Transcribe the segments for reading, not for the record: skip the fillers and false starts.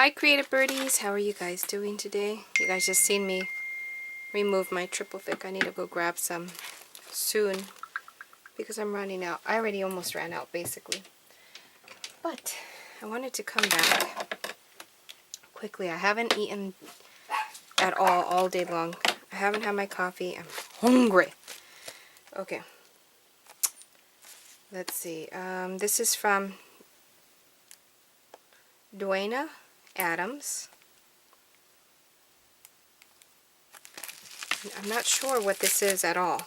Hi creative birdies, how are you guys doing today? You guys just seen me remove my triple thick. I need to go grab some soon because I'm running out. I already almost ran out basically. But I wanted to come back quickly. I haven't eaten at all day long. I haven't had my coffee. I'm hungry. Okay. Let's see. This is from Dwayna Adams. I'm not sure what this is at all.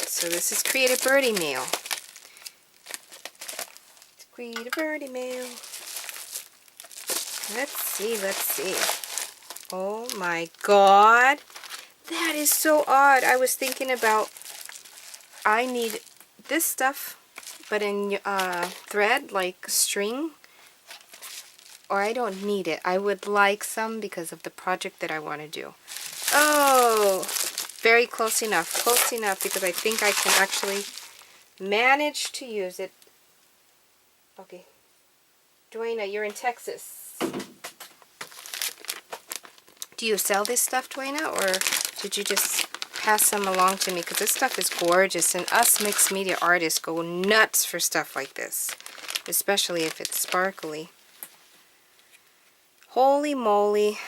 So this is Creative Birdie Mail. It's Creative Birdie Mail. Let's see. Oh my god. That is so odd. I was thinking about, I need this stuff, but in thread, like string, or I don't need it. I would like some because of the project that I want to do. Oh, very close enough because I think I can actually manage to use it. Okay, Dwayna, you're in Texas. Do you sell this stuff, Dwayna, or did you just pass some along to me? Because this stuff is gorgeous, and us mixed media artists go nuts for stuff like this, especially if it's sparkly. Holy moly,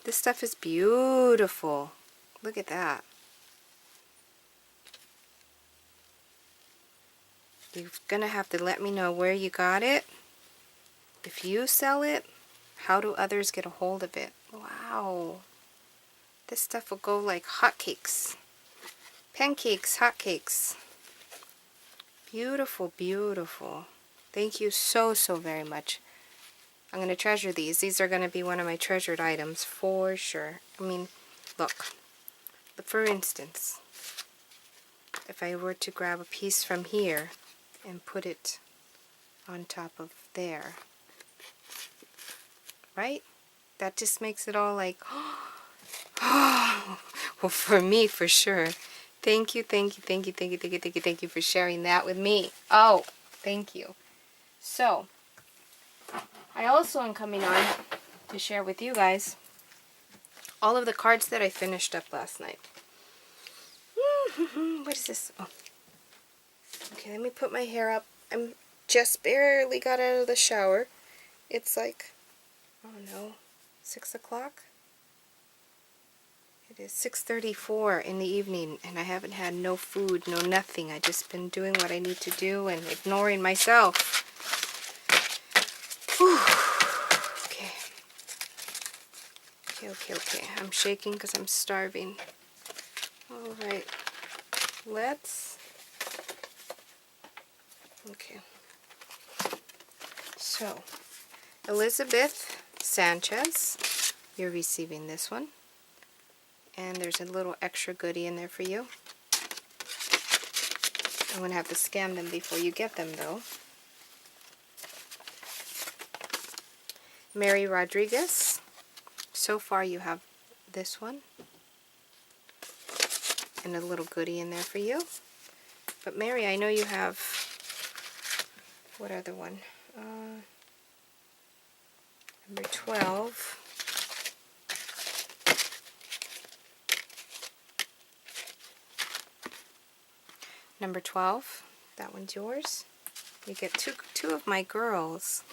this stuff is beautiful. Look at that. You're gonna have to let me know where you got it. If you sell it, how do others get a hold of it? Wow. This stuff will go like hotcakes. Pancakes, hotcakes. Beautiful, beautiful. Thank you so very much. I'm going to treasure these. These are going to be one of my treasured items for sure. I mean, look. But for instance, if I were to grab a piece from here and put it on top of there, right? That just makes it all like, well, for me, for sure. Thank you for sharing that with me. Oh, thank you. So, I also am coming on to share with you guys all of the cards that I finished up last night. What is this? Oh. Okay, let me put my hair up. I'm just barely got out of the shower. It's like, I don't know, 6 o'clock? It is 6:34 in the evening, and I haven't had no food, no nothing. I just been doing what I need to do and ignoring myself. Whew. Okay. I'm shaking because I'm starving. Alright. Okay. So, Elizabeth Sanchez, you're receiving this one. And there's a little extra goodie in there for you. I'm going to have to scan them before you get them, though. Mary Rodriguez. So far you have this one. And a little goodie in there for you. But Mary, I know you have... What other one? Number 12. Number 12, that one's yours. You get two of my girls.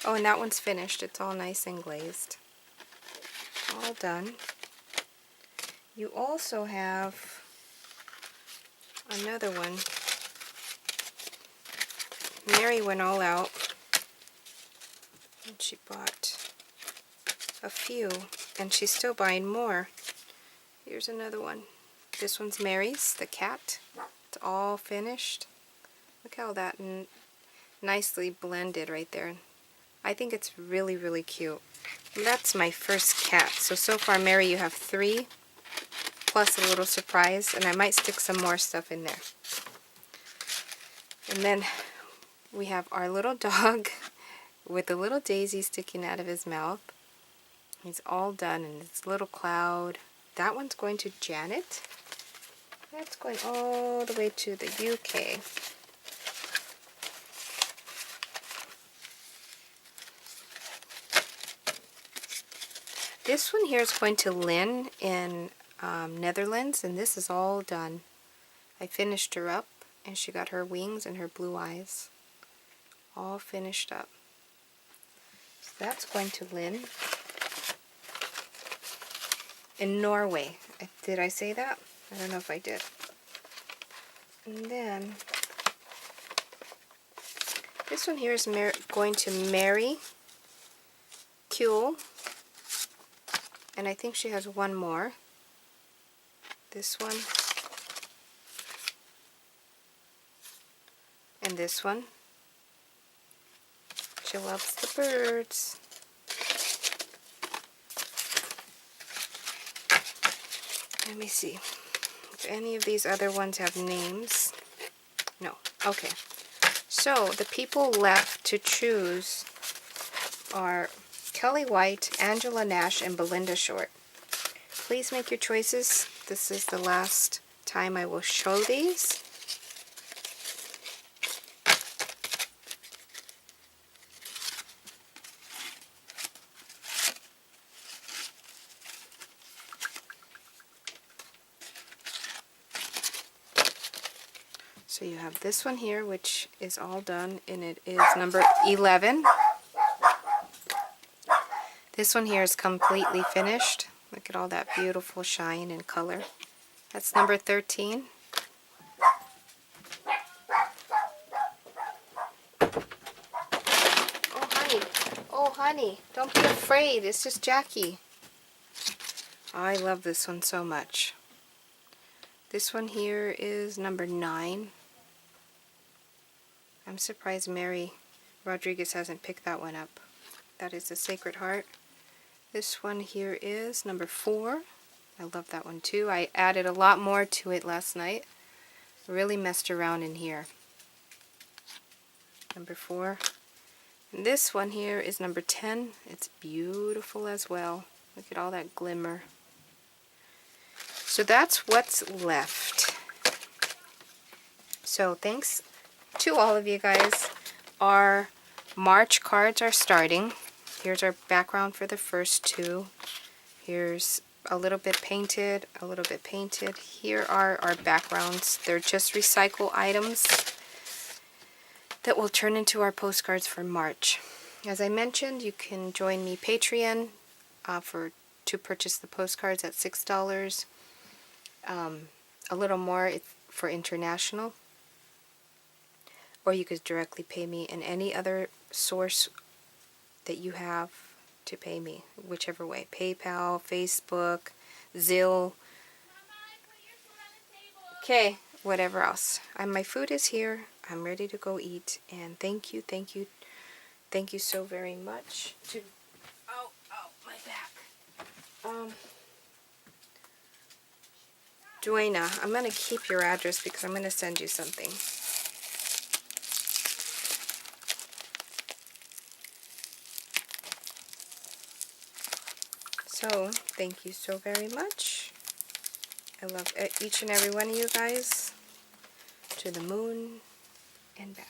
Oh, and that one's finished. It's all nice and glazed. All done. You also have another one. Mary went all out, and she bought a few, and she's still buying more. Here's another one. This one's Mary's, the cat. It's all finished. Look how that nicely blended right there. I think it's really cute. And that's my first cat. So far, Mary, you have 3, plus a little surprise, and I might stick some more stuff in there. And then we have our little dog with a little daisy sticking out of his mouth. He's all done, and this little cloud. That one's going to Janet. That's going all the way to the UK. This one here is going to Lynn in Netherlands, and this is all done. I finished her up, and she got her wings and her blue eyes all finished up. So that's going to Lynn in Norway. Did I say that? I don't know if I did. And then this one here is going to Mary Kuehl, and I think she has one more. This one and this one. She loves the birds. Let me see if any of these other ones have names. No. Okay. So the people left to choose are Kelly White, Angela Nash, and Belinda Short. Please make your choices. This is the last time I will show these. So you have this one here, which is all done, and it is number 11. This one here is completely finished. Look at all that beautiful shine and color. That's number 13. Oh, honey. Oh, honey. Don't be afraid. It's just Jackie. I love this one so much. This one here is number 9. I'm surprised Mary Rodriguez hasn't picked that one up. That is the Sacred Heart. This one here is number 4. I love that one too. I added a lot more to it last night. Really messed around in here. Number 4. And this one here is number 10. It's beautiful as well. Look at all that glimmer. So that's what's left. So thanks to all of you guys. Our March cards are starting. Here's our background for the first 2. Here's a little bit painted, a little bit painted. Here are our backgrounds. They're just recycle items that will turn into our postcards for March. As I mentioned, you can join me Patreon to purchase the postcards at $6. A little more for international. Or you could directly pay me in any other source that you have to pay me, whichever way. PayPal, Facebook, Zelle. Okay, whatever else. My food is here. I'm ready to go eat. And thank you so very much. Oh, my back. Duena, I'm going to keep your address because I'm going to send you something. So, thank you so very much. I love each and every one of you guys. To the moon and back.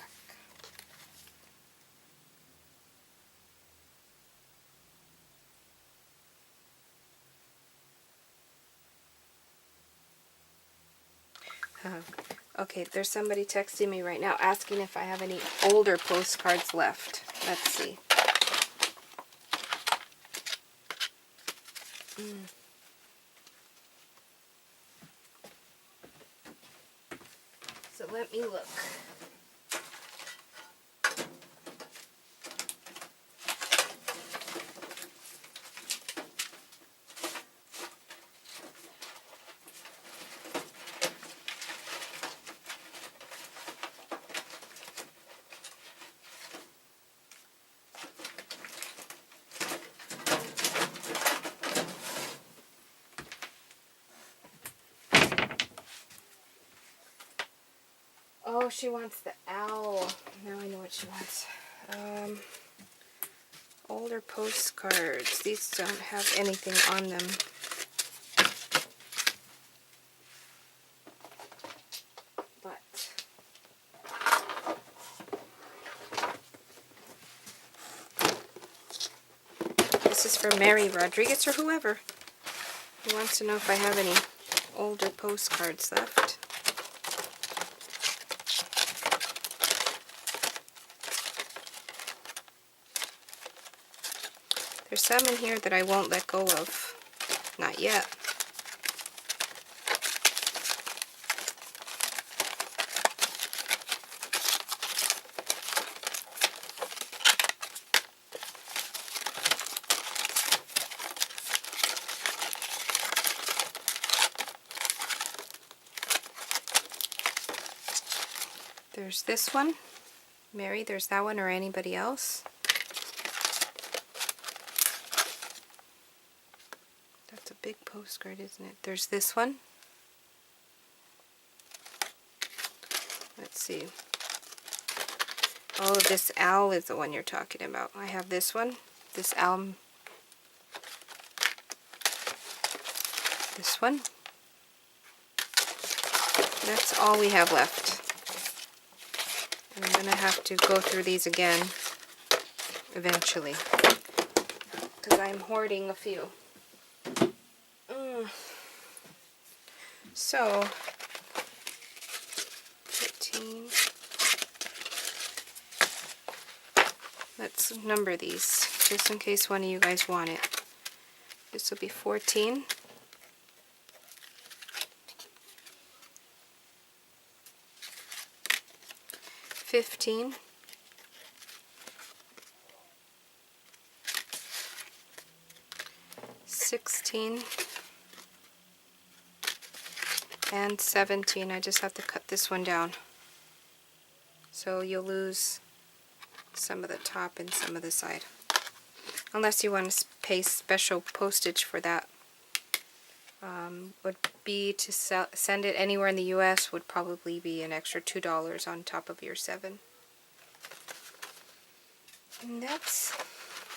Okay, there's somebody texting me right now asking if I have any older postcards left. Let's see. So let me look. Oh, she wants the owl. Now I know what she wants. Older postcards. These don't have anything on them. But This is from Mary Rodriguez or whoever who wants to know if I have any older postcards left. There's some in here that I won't let go of. Not yet. There's this one. Mary, there's that one, or anybody else. That's a big postcard, isn't it? There's this one. Let's see. Oh, this owl is the one you're talking about. I have this one. This owl. This one. That's all we have left. And I'm going to have to go through these again eventually, because I'm hoarding a few. So, 13. Let's number these, just in case one of you guys want it. This will be 14. 15. 16. And 17. I just have to cut this one down. So you'll lose some of the top and some of the side. Unless you want to pay special postage for that. Would be to send it anywhere in the US would probably be an extra $2 on top of your 7. And that's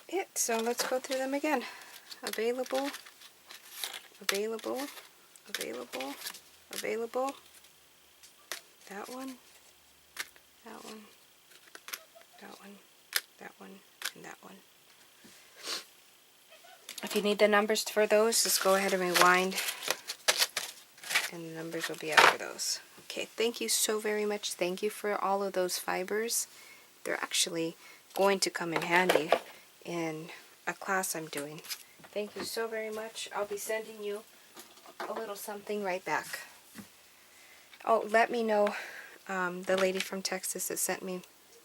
it. So let's go through them again. Available, available, available, available. That one, that one, that one, that one, and that one. If you need the numbers for those, just go ahead and rewind, and the numbers will be up for those. Okay, thank you so very much. Thank you for all of those fibers. They're actually going to come in handy in a class I'm doing. Thank you so very much. I'll be sending you a little something right back. Oh, let me know, the lady from Texas that sent me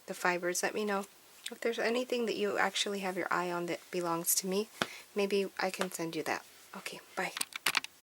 the fibers, let me know if there's anything that you actually have your eye on that belongs to me. Maybe I can send you that. Okay, bye.